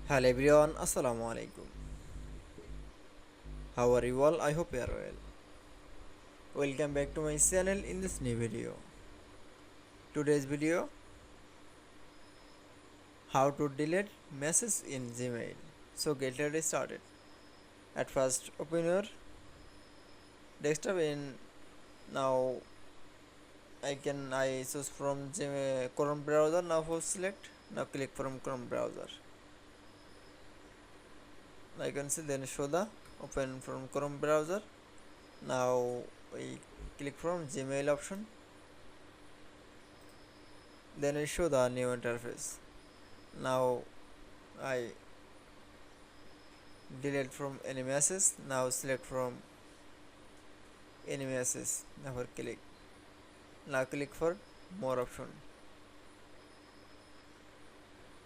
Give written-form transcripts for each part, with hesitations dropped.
Hello everyone, Assalamu alaikum. How are you all? I hope you are well. Welcome back to my channel in this new video. Today's video, how to delete messages in Gmail. So get ready started. At first open your desktop and now I choose from Gmail, Chrome browser. Now first select. Now click from Chrome browser. I can see then show the open from Chrome browser. Now we click from Gmail option. Then I show the new interface. Now I delete from any message. Now select from any message. Now click. Now click for more option.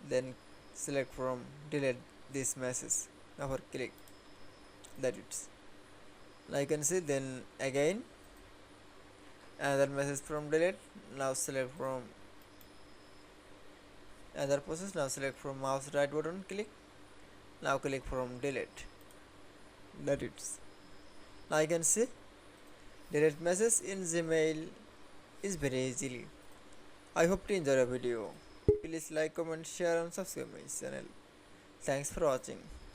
Then select from delete this message. Now click. That it's. Now you can see then again another message from delete. Now select from another process. Now select from mouse right button, click. Now click from delete. That it's. Now you can see delete message in Gmail is very easily. I hope to enjoy the video. Please like, comment, share and subscribe my channel. Thanks for watching.